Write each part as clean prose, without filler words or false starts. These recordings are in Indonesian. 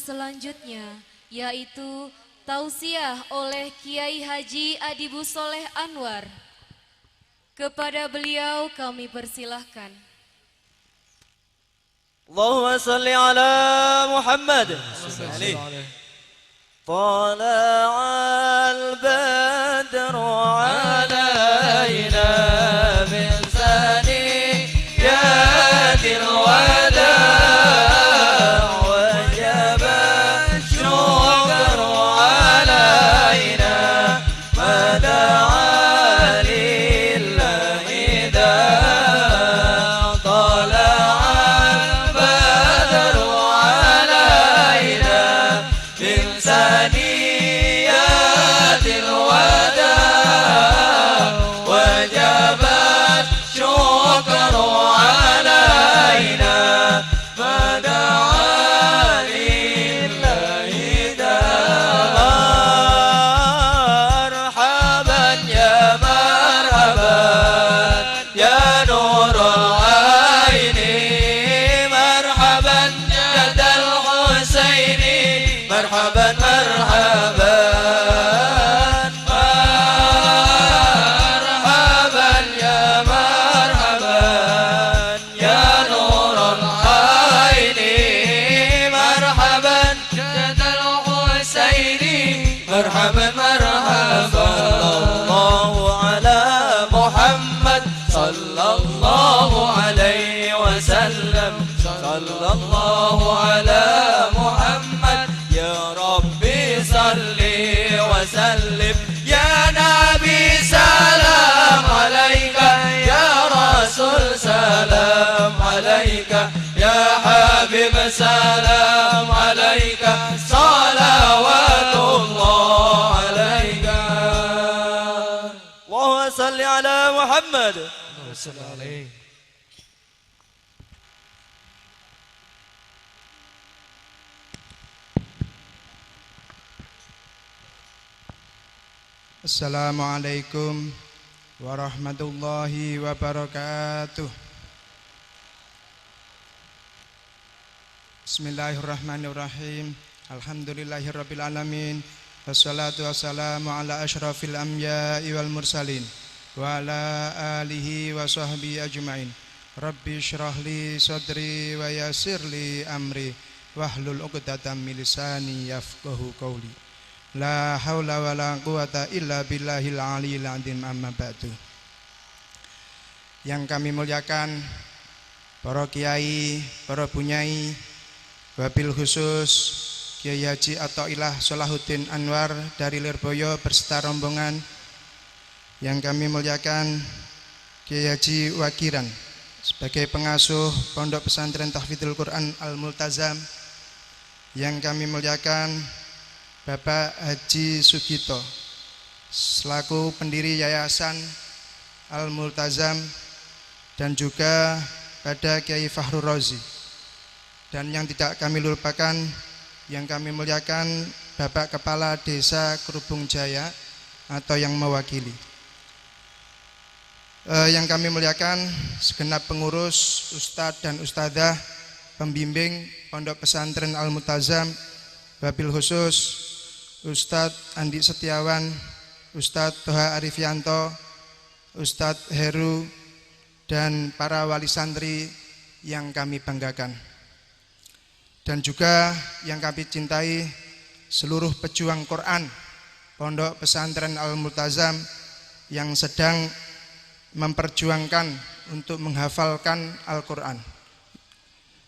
selanjutnya yaitu tausiah oleh Kiai Haji Adibu Soleh Anwar. Kepada beliau kami persilahkan. Allahumma salli ala Muhammad. Tala'al badru alaina min saniyatil wada' السلام عليك صلوات الله عليك اللهم صل على محمد. Assalamualaikum warahmatullahi wabarakatuh. Bismillahirrahmanirrahim. Alhamdulillahirabbil alamin. Wassalatu wassalamu ala asyrafil anbiya'i wal mursalin wa ala alihi wa sahbihi ajmain. Rabbi shrah li sadri wa yassir li amri wahlul 'uqdatam min lisani yafqahu qawli. La haula wala quwata illa billahil aliyil azim, amma ba'du. Yang kami muliakan para kiai, para bunyai, wabil khusus Kiai Haji Athoillah Sholahuddin Anwar dari Lirboyo berserta rombongan. Yang kami muliakan Kiai Haji Wakiran sebagai pengasuh Pondok Pesantren Tahfidzul Quran Al-Multazam. Yang kami muliakan Bapak Haji Sugito selaku pendiri Yayasan Al-Multazam, dan juga pada Kiai Fahru Rozi. Dan yang tidak kami lupakan, yang kami muliakan Bapak Kepala Desa Kerubung Jaya atau yang mewakili. Yang kami muliakan segenap pengurus, ustadz dan ustadzah, pembimbing Pondok Pesantren Al-Multazam, wabil khusus Ustadz Andi Setiawan, Ustadz Toha Arifianto, Ustadz Heru, dan para wali santri yang kami banggakan. Dan juga yang kami cintai seluruh pejuang Quran Pondok Pesantren Al-Multazam yang sedang memperjuangkan untuk menghafalkan Al-Quran.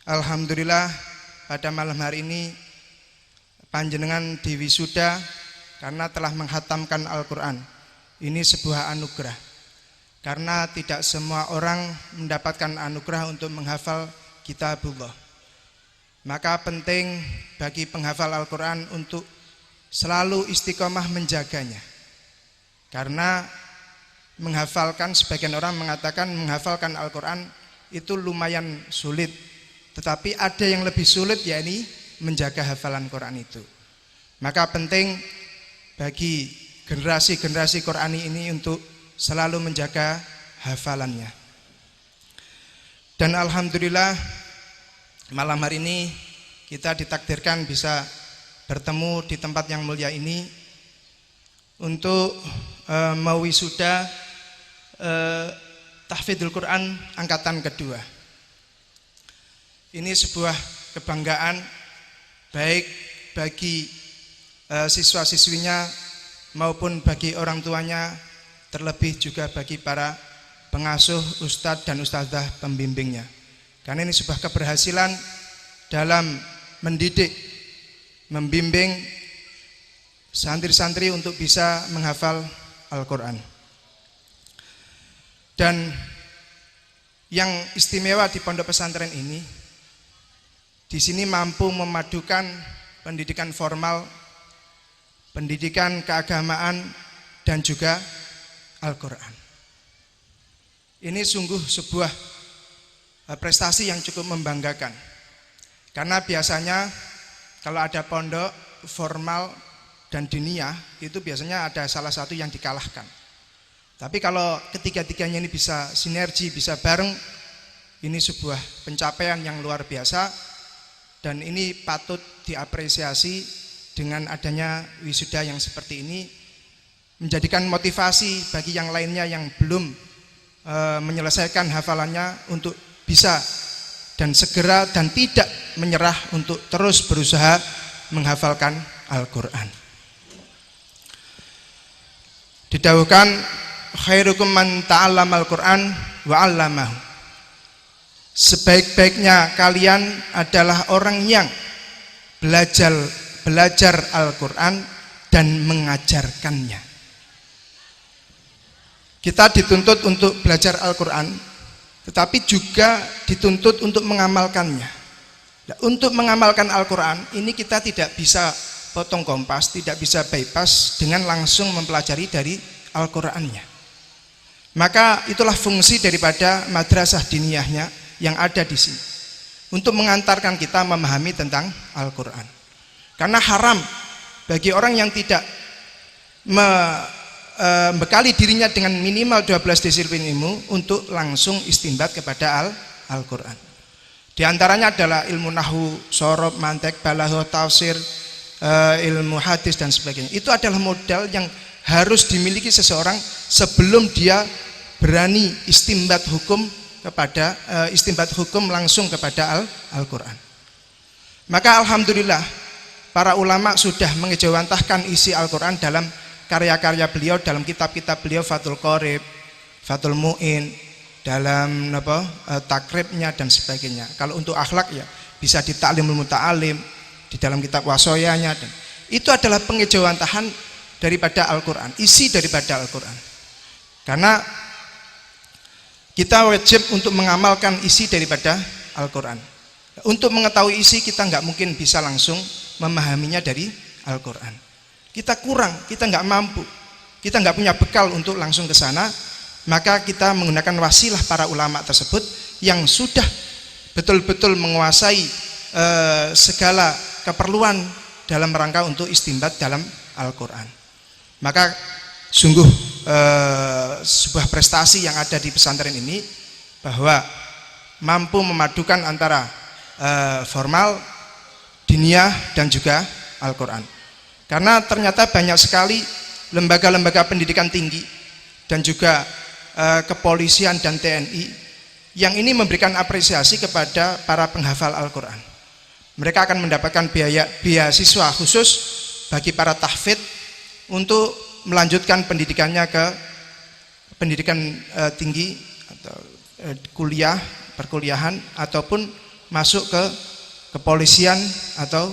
Alhamdulillah pada malam hari ini panjenengan diwisuda karena telah menghatamkan Al-Quran. Ini sebuah anugerah, karena tidak semua orang mendapatkan anugerah untuk menghafal kitabullah. Maka penting bagi penghafal Al-Quran untuk selalu istiqomah menjaganya. Karena menghafalkan, sebagian orang mengatakan menghafalkan Al-Quran itu lumayan sulit, tetapi ada yang lebih sulit, yakni menjaga hafalan Quran itu. Maka penting bagi generasi-generasi Qurani ini untuk selalu menjaga hafalannya. Dan alhamdulillah malam hari ini kita ditakdirkan bisa bertemu di tempat yang mulia ini untuk mewisuda tahfidzul Quran angkatan kedua. Ini sebuah kebanggaan baik bagi siswa-siswinya maupun bagi orang tuanya, terlebih juga bagi para pengasuh, ustadz dan ustadzah pembimbingnya. Karena ini sebuah keberhasilan dalam mendidik, membimbing santri-santri untuk bisa menghafal Al-Quran. Dan yang istimewa di pondok pesantren ini, di sini mampu memadukan pendidikan formal, pendidikan keagamaan, dan juga Al-Quran. Ini sungguh sebuah prestasi yang cukup membanggakan. Karena biasanya kalau ada pondok formal dan diniyah, itu biasanya ada salah satu yang dikalahkan. Tapi kalau ketiga-tiganya ini bisa sinergi, bisa bareng, ini sebuah pencapaian yang luar biasa. Dan ini patut diapresiasi dengan adanya wisuda yang seperti ini, menjadikan motivasi bagi yang lainnya yang belum menyelesaikan hafalannya untuk bisa dan segera dan tidak menyerah untuk terus berusaha menghafalkan Al-Quran. Didahulukan khairukum man ta'allama al-Quran wa 'allamahu. Sebaik-baiknya kalian adalah orang yang belajar Al-Quran dan mengajarkannya. Kita dituntut untuk belajar Al-Quran, tetapi juga dituntut untuk mengamalkannya. Nah, untuk mengamalkan Al-Quran ini kita tidak bisa potong kompas, tidak bisa bypass dengan langsung mempelajari dari Al-Qurannya. Maka itulah fungsi daripada madrasah diniyahnya yang ada di sini, untuk mengantarkan kita memahami tentang Al-Quran. Karena haram bagi orang yang tidak membekali dirinya dengan minimal 12 disiplin ilmu untuk langsung istinbat kepada Al-Quran. Di antaranya adalah ilmu nahwu, shorob, mantek, balaghah, tafsir, ilmu hadis dan sebagainya. Itu adalah modal yang harus dimiliki seseorang sebelum dia berani istinbat hukum langsung kepada Al-Quran. Maka alhamdulillah para ulama sudah mengejawantahkan isi Al-Quran dalam karya-karya beliau, dalam kitab-kitab beliau, Fathul Qorib, Fathul Mu'in, dalam takribnya dan sebagainya. Kalau untuk akhlak ya bisa di Ta'limul Muta'alim, di dalam kitab wasoyanya, dan itu adalah pengejawantahan daripada Al-Quran, isi daripada Al-Quran. Karena kita wajib untuk mengamalkan isi daripada Al-Quran. Untuk mengetahui isi kita nggak mungkin bisa langsung memahaminya dari Al-Quran. Kita kurang, kita nggak mampu, kita nggak punya bekal untuk langsung ke sana. Maka kita menggunakan wasilah para ulama tersebut yang sudah betul-betul menguasai segala keperluan dalam rangka untuk istinbat dalam Al-Quran. Maka sungguh sebuah prestasi yang ada di pesantren ini, bahwa mampu memadukan antara formal, diniyah dan juga Al-Quran. Karena ternyata banyak sekali lembaga-lembaga pendidikan tinggi dan juga kepolisian dan TNI yang ini memberikan apresiasi kepada para penghafal Al-Quran. Mereka akan mendapatkan beasiswa khusus bagi para tahfidz untuk melanjutkan pendidikannya ke pendidikan tinggi atau kuliah, perkuliahan, ataupun masuk ke kepolisian atau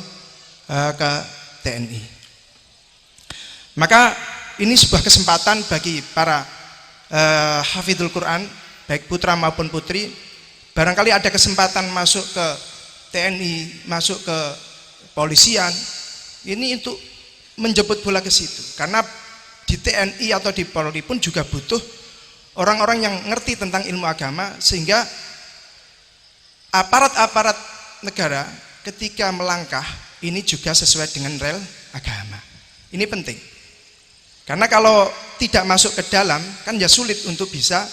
ke TNI. Maka ini sebuah kesempatan bagi para hafidhul Quran, baik putra maupun putri, barangkali ada kesempatan masuk ke TNI, masuk ke polisian, ini untuk menjemput bola ke situ. Karena di TNI atau di Polri pun juga butuh orang-orang yang ngerti tentang ilmu agama, sehingga aparat-aparat negara ketika melangkah ini juga sesuai dengan rel agama. Ini penting. Karena kalau tidak masuk ke dalam, kan ya sulit untuk bisa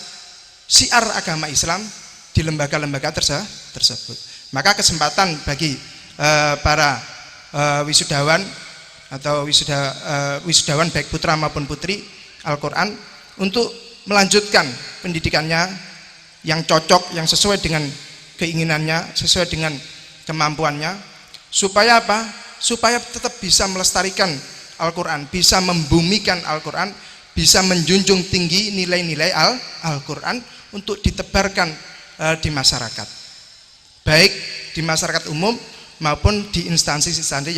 siar agama Islam di lembaga-lembaga tersebut. Maka kesempatan bagi para wisudawan atau wisudawan baik putra maupun putri Al-Quran untuk melanjutkan pendidikannya yang cocok, yang sesuai dengan keinginannya, sesuai dengan kemampuannya, supaya apa? Supaya tetap bisa melestarikan Al-Quran, bisa membumikan Al-Quran, bisa menjunjung tinggi nilai-nilai Al-Quran untuk ditebarkan di masyarakat, baik di masyarakat umum maupun di instansi-instansi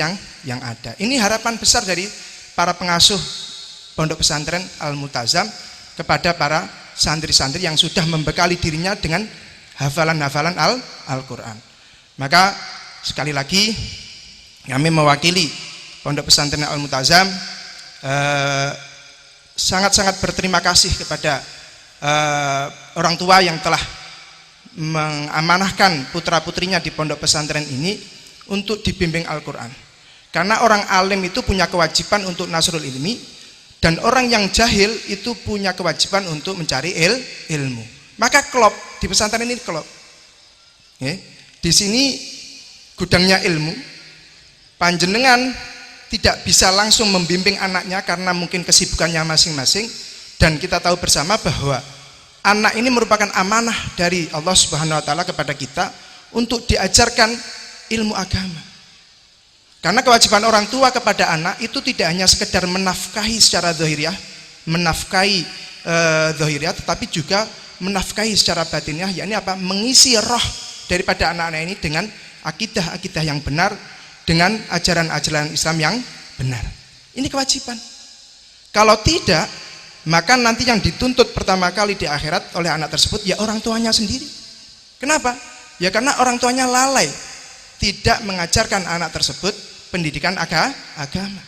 yang ada. Ini harapan besar dari para pengasuh Pondok Pesantren Al-Multazam kepada para santri-santri yang sudah membekali dirinya dengan hafalan-hafalan Al-Quran. Maka sekali lagi kami mewakili Pondok Pesantren Al-Multazam sangat-sangat berterima kasih kepada orang tua yang telah mengamanahkan putra-putrinya di pondok pesantren ini untuk dibimbing Al-Quran. Karena orang alim itu punya kewajiban untuk nasrul ilmi, dan orang yang jahil itu punya kewajiban untuk mencari ilmu. Maka klop di pesantren ini klop. Di sini gudangnya ilmu. Panjenengan tidak bisa langsung membimbing anaknya karena mungkin kesibukannya masing-masing, dan kita tahu bersama bahwa anak ini merupakan amanah dari Allah Subhanahu wa taala kepada kita untuk diajarkan ilmu agama. Karena kewajiban orang tua kepada anak itu tidak hanya sekedar menafkahi secara zahiriah, menafkahi zahiriah, tetapi juga menafkahi secara batiniah, yakni apa? Mengisi roh daripada anak-anak ini dengan akidah-akidah yang benar, dengan ajaran-ajaran Islam yang benar. Ini kewajiban. Kalau tidak, maka nanti yang dituntut pertama kali di akhirat oleh anak tersebut ya orang tuanya sendiri. Kenapa? Ya karena orang tuanya lalai, tidak mengajarkan anak tersebut pendidikan agama.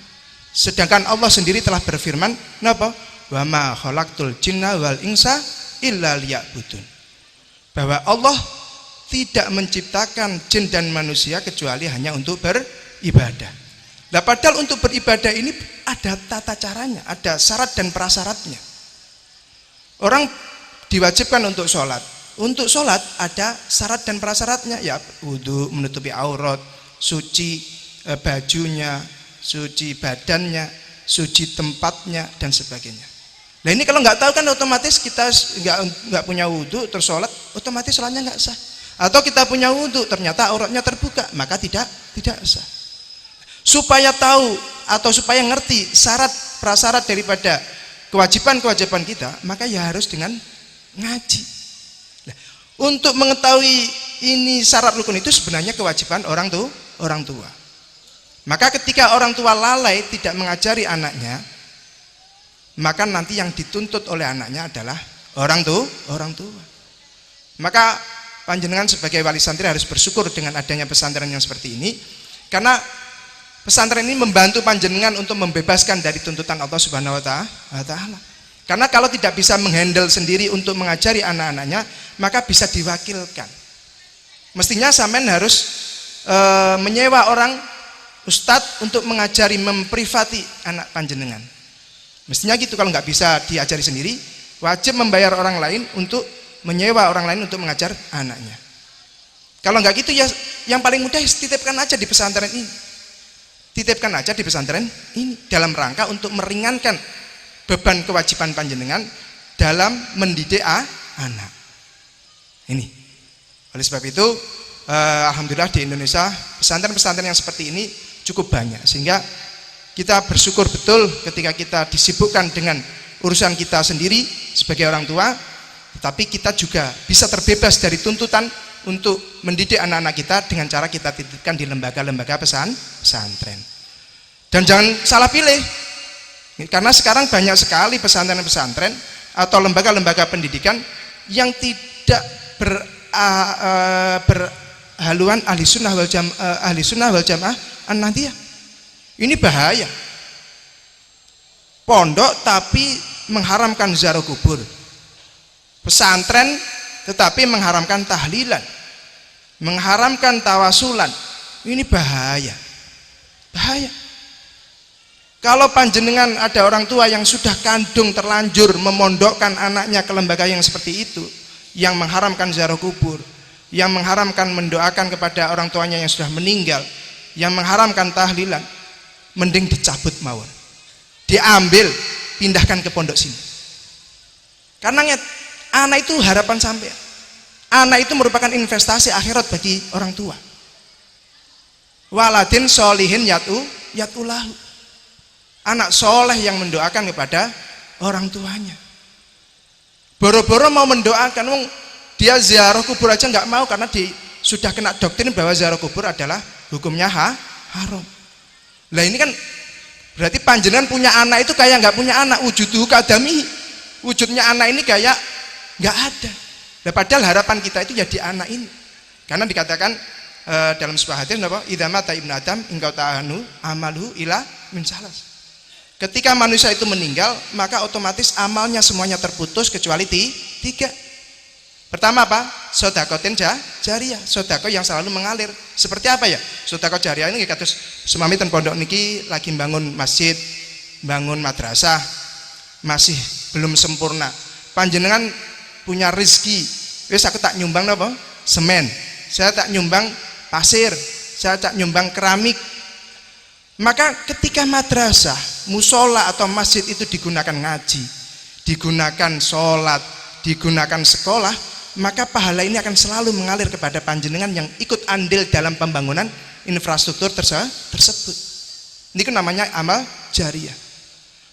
Sedangkan Allah sendiri telah berfirman, napa? Wa ma khalaqtul jinna wal insa illa liya'budun. Bahwa Allah tidak menciptakan jin dan manusia kecuali hanya untuk beribadah. Nah, padahal untuk beribadah ini ada tata caranya, ada syarat dan prasyaratnya. Orang diwajibkan untuk sholat. Untuk sholat ada syarat dan prasyaratnya, ya wudu, menutupi aurat, suci bajunya, suci badannya, suci tempatnya, dan sebagainya. Nah ini kalau nggak tahu kan otomatis kita nggak punya wudu terus sholat, otomatis sholatnya nggak sah. Atau kita punya wudu ternyata auratnya terbuka, maka tidak sah. Supaya tahu atau supaya ngerti syarat prasyarat daripada kewajiban-kewajiban kita, maka ya harus dengan ngaji. Nah, untuk mengetahui ini syarat rukun itu sebenarnya kewajiban orang tua. Maka ketika orang tua lalai tidak mengajari anaknya, maka nanti yang dituntut oleh anaknya adalah orang tua. Maka panjenengan sebagai wali santri harus bersyukur dengan adanya pesantren yang seperti ini, karena pesantren ini membantu panjenengan untuk membebaskan dari tuntutan Allah Subhanahu wa taala. Karena kalau tidak bisa menghandle sendiri untuk mengajari anak-anaknya, maka bisa diwakilkan. Mestinya sampean harus menyewa orang ustadz untuk mengajari, memprivati anak panjenengan. Mestinya gitu. Kalau nggak bisa diajari sendiri, wajib membayar orang lain untuk menyewa orang lain untuk mengajar anaknya. Kalau nggak gitu ya yang paling mudah titipkan aja di pesantren ini. Titipkan aja di pesantren ini dalam rangka untuk meringankan beban kewajiban panjenengan dalam mendidik anak. Ini. Oleh sebab itu, alhamdulillah di Indonesia pesantren-pesantren yang seperti ini cukup banyak, sehingga kita bersyukur betul ketika kita disibukkan dengan urusan kita sendiri sebagai orang tua, tetapi kita juga bisa terbebas dari tuntutan untuk mendidik anak-anak kita dengan cara kita titipkan di lembaga-lembaga pesantren. Dan jangan salah pilih, karena sekarang banyak sekali pesantren-pesantren atau lembaga-lembaga pendidikan yang tidak berhaluan ahli sunnah wal jamaah an-nahdiyah. Ini bahaya. Pondok tapi mengharamkan ziarah kubur, pesantren tetapi mengharamkan tahlilan, mengharamkan tawasulan. Ini bahaya. Kalau panjenengan ada orang tua yang sudah kandung terlanjur memondokkan anaknya ke lembaga yang seperti itu, yang mengharamkan ziarah kubur, yang mengharamkan mendoakan kepada orang tuanya yang sudah meninggal, yang mengharamkan tahlilan, mending dicabut mawon. Diambil, pindahkan ke pondok sini. Karena anak itu harapan sampai. Anak itu merupakan investasi akhirat bagi orang tua. Waladin solihin yatulahu. Anak soleh yang mendoakan kepada orang tuanya. Boro-boro mau mendoakan, dia ziarah kubur aja nggak mau karena sudah kena doktrin bahwa ziarah kubur adalah hukumnya haram. Lah ini kan berarti panjenengan punya anak itu kayak nggak punya anak, wujuduhu kadami. Wujudnya anak ini kayak nggak ada. Nah, padahal harapan kita itu jadi anak ini. Karena dikatakan dalam sebuah hadis apa? Idza mata ibnu adam engkau ta'anu amaluhu ila min salas. Ketika manusia itu meninggal, maka otomatis amalnya semuanya terputus kecuali tiga. Pertama apa? Sodakotin jariyah, sodako yang selalu mengalir. Seperti apa ya? Sodako jariyah ini kados semami ten pondok niki lagi bangun masjid, bangun madrasah, masih belum sempurna. Panjenengan punya rezeki, wis aku tak nyumbang napa? Semen. Saya tak nyumbang pasir, saya tak nyumbang keramik. Maka ketika madrasah, musola atau masjid itu digunakan ngaji, digunakan sholat, digunakan sekolah, maka pahala ini akan selalu mengalir kepada panjenengan yang ikut andil dalam pembangunan infrastruktur tersebut. Ini kan namanya amal jariyah.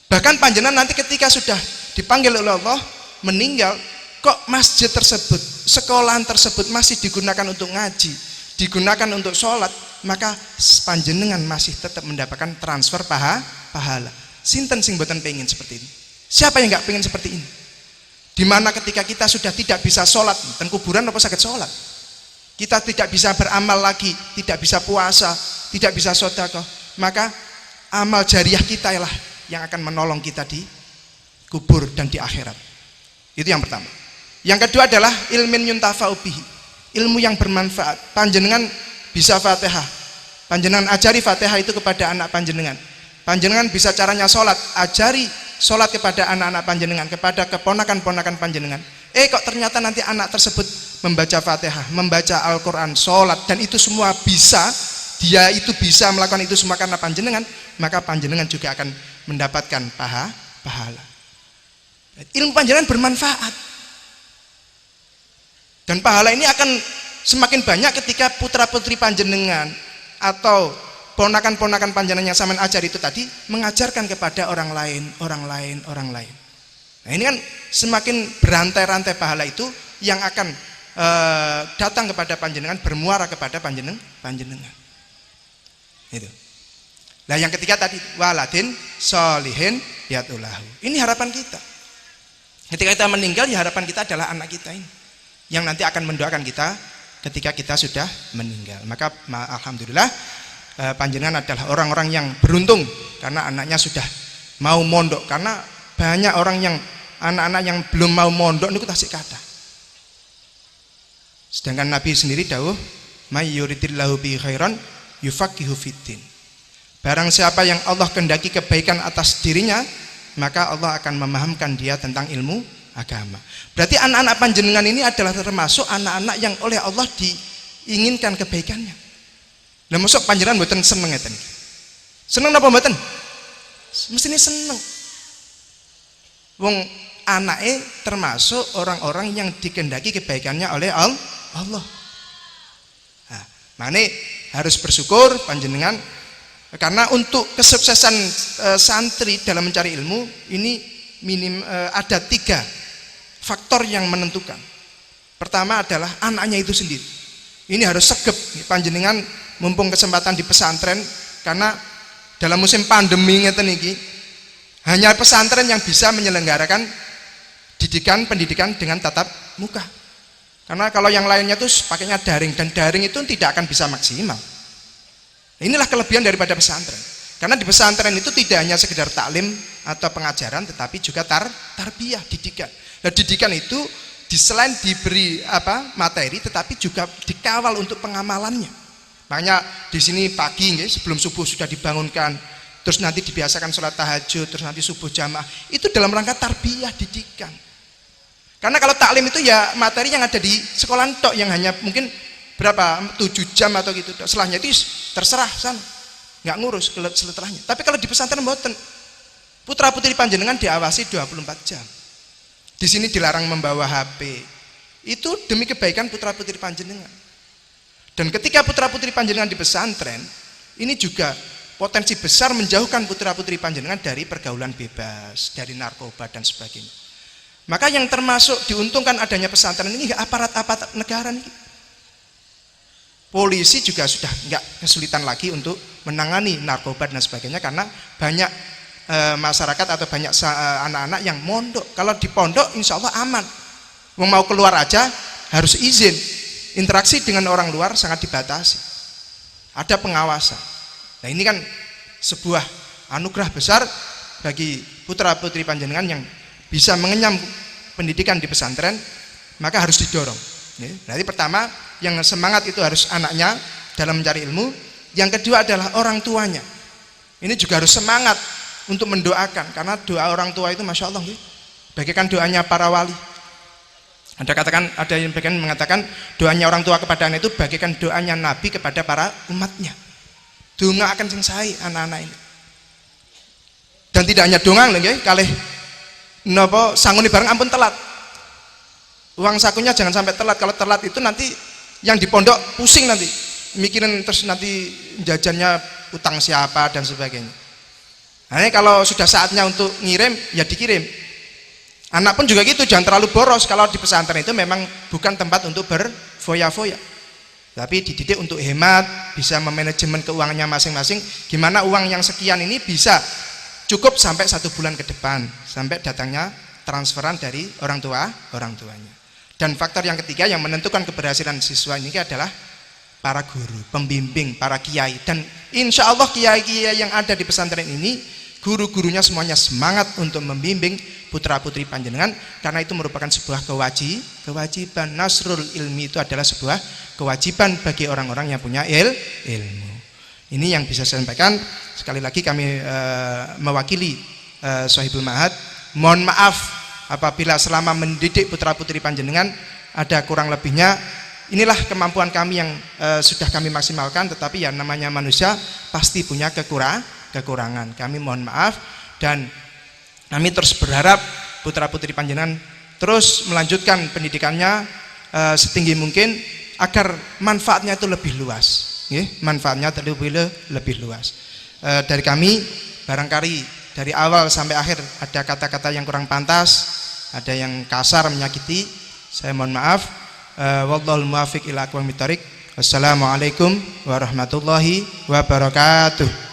Bahkan panjenengan nanti ketika sudah dipanggil oleh Allah meninggal, kok masjid tersebut, sekolahan tersebut masih digunakan untuk ngaji, digunakan untuk sholat, maka panjenengan masih tetap mendapatkan transfer pahala. Sinten sing boten pengen seperti ini? Siapa yang nggak pengen seperti ini? Dimana ketika kita sudah tidak bisa sholat, dan kuburan apa sakit sholat, kita tidak bisa beramal lagi, tidak bisa puasa, tidak bisa sedekah, maka amal jariah kita lah yang akan menolong kita di kubur dan di akhirat. Itu yang pertama. Yang kedua adalah ilmin yuntafa'u bihi, ilmu yang bermanfaat. Panjenengan bisa Fatihah, panjenengan ajari Fatihah itu kepada anak panjenengan. Panjenengan bisa caranya sholat, ajari sholat kepada anak-anak panjenengan, kepada keponakan-ponakan panjenengan. Kok ternyata nanti anak tersebut membaca Fatihah, membaca Al-Quran, sholat, dan itu semua bisa, dia itu bisa melakukan itu semua karena panjenengan, maka panjenengan juga akan mendapatkan pahala. Ilmu panjenengan bermanfaat, dan pahala ini akan semakin banyak ketika putra-putri panjenengan atau ponakan-ponakan panjenengan yang sampean ajar itu tadi mengajarkan kepada orang lain. Nah, ini kan semakin berantai-rantai pahala itu yang akan datang kepada panjenengan, bermuara kepada panjenengan. Itu. Nah, yang ketiga tadi waladin solihin yatulahu. Ini harapan kita. Ketika kita meninggal, ya harapan kita adalah anak kita ini yang nanti akan mendoakan kita ketika kita sudah meninggal. Maka alhamdulillah panjenengan adalah orang-orang yang beruntung karena anaknya sudah mau mondok. Karena banyak orang yang anak-anak yang belum mau mondok niku tasik kata. Sedangkan Nabi sendiri dawuh, "May yuridillahu bi khairan yufaqihu fiddin." Barang siapa yang Allah kehendaki kebaikan atas dirinya, maka Allah akan memahamkan dia tentang ilmu agama. Berarti anak-anak panjenengan ini adalah termasuk anak-anak yang oleh Allah diinginkan kebaikannya. Lah mosok panjenengan mboten seneng ngeten iki. Seneng napa mboten? Mestine seneng. Wong anake termasuk orang-orang yang dikehendaki kebaikannya oleh Allah. Nah, mane harus bersyukur panjenengan karena untuk kesuksesan santri dalam mencari ilmu ini ada 3 faktor yang menentukan. Pertama adalah anaknya itu sendiri. Ini harus segep panjenengan mumpung kesempatan di pesantren, karena dalam musim pandemi ngeten iki hanya pesantren yang bisa menyelenggarakan pendidikan dengan tatap muka. Karena kalau yang lainnya tuh pakainya daring, dan daring itu tidak akan bisa maksimal. Inilah kelebihan daripada pesantren. Karena di pesantren itu tidak hanya sekedar taklim atau pengajaran, tetapi juga tarbiyah, didikan. Nah, didikan itu selain diberi materi, tetapi juga dikawal untuk pengamalannya. Makanya di sini pagi sebelum subuh sudah dibangunkan, terus nanti dibiasakan sholat tahajud, terus nanti subuh jamaah. Itu dalam rangka tarbiyah, didikan. Karena kalau taklim itu ya materi yang ada di sekolah tok yang hanya mungkin berapa 7 jam atau gitu. Setelahnya itu terserah sana, nggak ngurus setelahnya. Tapi kalau di pesantren mboten, putra putri panjenengan diawasi 24 jam. Di sini dilarang membawa HP. Itu demi kebaikan putra putri panjenengan. Dan ketika putra putri panjenengan di pesantren, ini juga potensi besar menjauhkan putra putri panjenengan dari pergaulan bebas, dari narkoba dan sebagainya. Maka yang termasuk diuntungkan adanya pesantren ini aparat-aparat negara nih. Polisi juga sudah nggak kesulitan lagi untuk menangani narkoba dan sebagainya karena banyak masyarakat atau banyak anak-anak yang mondok. Kalau di pondok insya Allah aman. Mau keluar aja harus izin. Interaksi dengan orang luar sangat dibatasi. Ada pengawasan. Nah ini kan sebuah anugerah besar bagi putra putri panjenengan yang bisa mengenyam pendidikan di pesantren, maka harus didorong. Berarti pertama yang semangat itu harus anaknya dalam mencari ilmu. Yang kedua adalah orang tuanya. Ini juga harus semangat untuk mendoakan, karena doa orang tua itu masya Allah, bagaikan doanya para wali. Ada yang bagian mengatakan doanya orang tua kepada anak itu bagaikan doanya Nabi kepada para umatnya. Donga akan selesai anak-anak ini. Dan tidak hanya dongang lho nggih, kalih napa sangune bareng ampun telat. Uang sakunya jangan sampai telat. Kalau telat itu nanti yang di pondok pusing nanti. Mikirin terus nanti jajannya utang siapa dan sebagainya. Nah, ini kalau sudah saatnya untuk ngirim ya dikirim. Anak pun juga gitu, jangan terlalu boros. Kalau di pesantren itu memang bukan tempat untuk berfoya-foya. Tapi dididik untuk hemat, bisa memanajemen keuangannya masing-masing. Gimana uang yang sekian ini bisa cukup sampai 1 bulan ke depan, sampai datangnya transferan dari orang tuanya. Dan faktor yang ketiga yang menentukan keberhasilan siswa ini adalah para guru, pembimbing, para kiai. Dan insya Allah kiai-kiai yang ada di pesantren ini, guru-gurunya semuanya semangat untuk membimbing putra putri panjenengan, karena itu merupakan sebuah kewajiban. Nasrul ilmi itu adalah sebuah kewajiban bagi orang-orang yang punya ilmu. Ini yang bisa saya sampaikan. Sekali lagi kami mewakili Sohibul Ma'had, mohon maaf apabila selama mendidik putra putri panjenengan ada kurang lebihnya. Inilah kemampuan kami yang sudah kami maksimalkan, tetapi ya namanya manusia pasti punya kekurangan. Kami mohon maaf, dan kami terus berharap putra putri panjenengan terus melanjutkan pendidikannya setinggi mungkin agar manfaatnya itu lebih luas. Manfaatnya lebih luas. Dari kami barangkali dari awal sampai akhir ada kata-kata yang kurang pantas, ada yang kasar menyakiti, saya mohon maaf. Wallahul muwaffiq ila aqwamit thoriq. Wassalamualaikum warahmatullahi wabarakatuh.